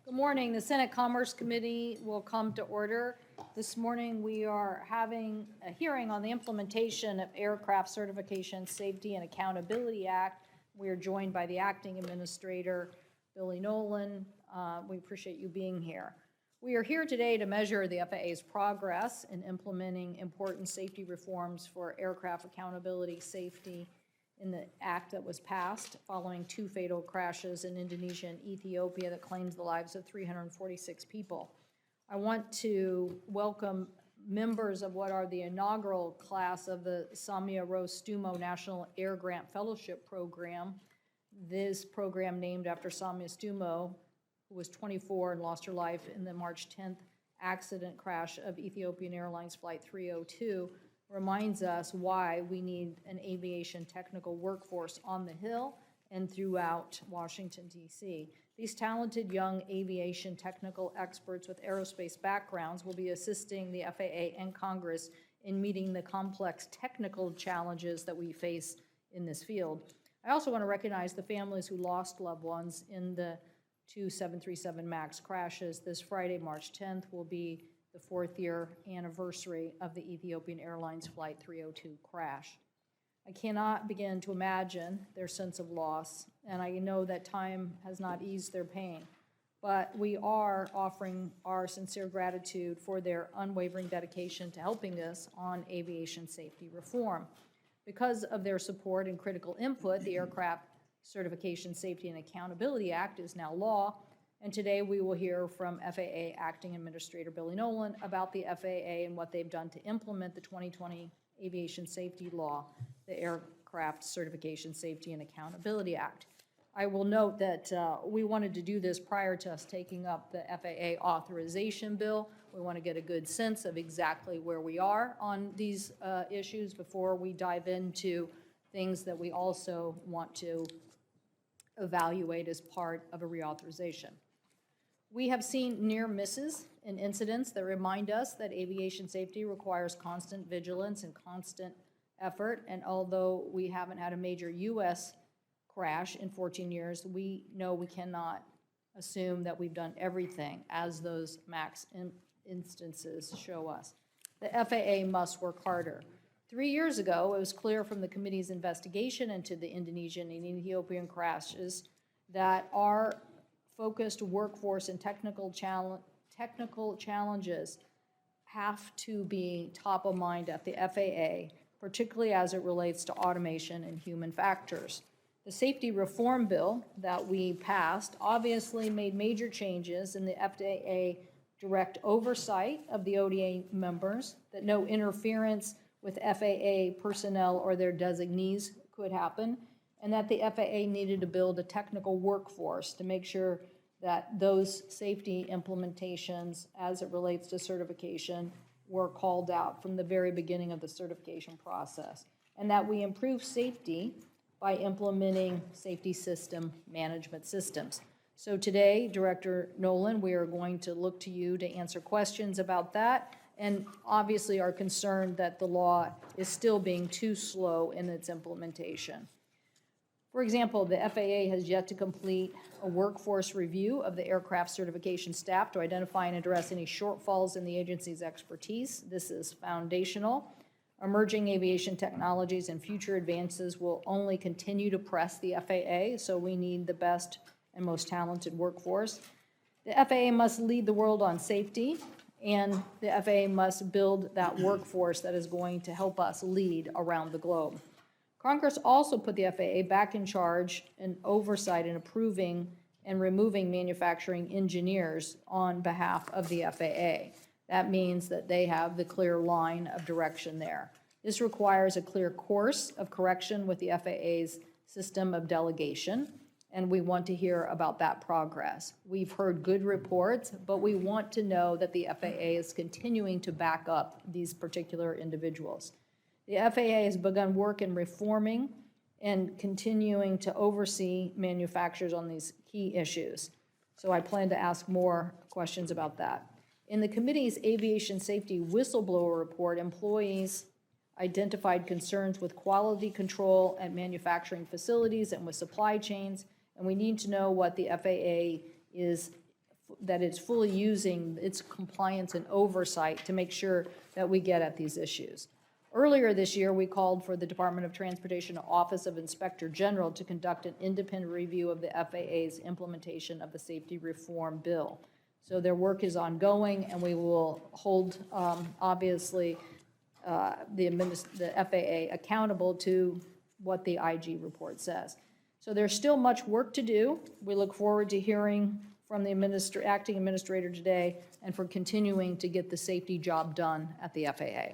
Good morning. The Senate Commerce Committee will come to order. This morning we are having a hearing on the implementation of Aircraft Certification, Safety, and Accountability Act. We are joined by the Acting Administrator, Billy Nolan. We appreciate you being here. We are here today to measure the FAA's progress in implementing important safety reforms for aircraft accountability, safety, in the act that was passed following two fatal crashes in Indonesia and Ethiopia that claimed the lives of 346 people. I want to welcome members of what are the inaugural class of the Samia Rose Stumo National Air Grant Fellowship Program. This program named after Samia Stumo, who was 24 and lost her life in the March 10th accident crash of Ethiopian Airlines Flight 302, reminds us why we need an aviation technical workforce on the Hill and throughout Washington, D.C. These talented young aviation technical experts with aerospace backgrounds will be assisting the FAA and Congress in meeting the complex technical challenges that we face in this field. I also want to recognize the families who lost loved ones in the two 737 MAX crashes. This Friday, March 10th, will be the fourth-year anniversary of the Ethiopian Airlines Flight 302 crash. I cannot begin to imagine their sense of loss, and I know that time has not eased their pain, but we are offering our sincere gratitude for their unwavering dedication to helping us on aviation safety reform. Because of their support and critical input, the Aircraft Certification, Safety, and Accountability Act is now law. And today we will hear from FAA Acting Administrator Billy Nolan about the FAA and what they've done to implement the 2020 Aviation Safety Law, the Aircraft Certification, Safety, and Accountability Act. I will note that we wanted to do this prior to us taking up the FAA authorization bill. We want to get a good sense of exactly where we are on these issues before we dive into things that we also want to evaluate as part of a reauthorization. We have seen near misses and incidents that remind us that aviation safety requires constant vigilance and constant effort. And although we haven't had a major U.S. crash in 14 years, we know we cannot assume that we've done everything, as those MAX instances show us. The FAA must work harder. 3 years ago, it was clear from the committee's investigation into the Indonesian and Ethiopian crashes that our focused workforce and technical challenges have to be top of mind at the FAA, particularly as it relates to automation and human factors. The safety reform bill that we passed obviously made major changes in the FAA direct oversight of the ODA members, that no interference with FAA personnel or their designees could happen, and that the FAA needed to build a technical workforce to make sure that those safety implementations as it relates to certification were called out from the very beginning of the certification process, and that we improve safety by implementing safety system management systems. So today, Director Nolan, we are going to look to you to answer questions about that, and obviously are concerned that the law is still being too slow in its implementation. For example, the FAA has yet to complete a workforce review of the aircraft certification staff to identify and address any shortfalls in the agency's expertise. This is foundational. Emerging aviation technologies and future advances will only continue to press the FAA, so we need the best and most talented workforce. The FAA must lead the world on safety, and the FAA must build that workforce that is going to help us lead around the globe. Congress also put the FAA back in charge and oversight in approving and removing manufacturing engineers on behalf of the FAA. That means that they have the clear line of direction there. This requires a clear course of correction with the FAA's system of delegation, and we want to hear about that progress. We've heard good reports, but we want to know that the FAA is continuing to back up these particular individuals. The FAA has begun work in reforming and continuing to oversee manufacturers on these key issues. So I plan to ask more questions about that. In the committee's aviation safety whistleblower report, employees identified concerns with quality control at manufacturing facilities and with supply chains, and we need to know what the FAA is that it's fully using its compliance and oversight to make sure that we get at these issues. Earlier this year, we called for the Department of Transportation Office of Inspector General to conduct an independent review of the FAA's implementation of the safety reform bill. So their work is ongoing, and we will hold, obviously, the FAA accountable to what the IG report says. So there's still much work to do. We look forward to hearing from the acting administrator today and for continuing to get the safety job done at the FAA.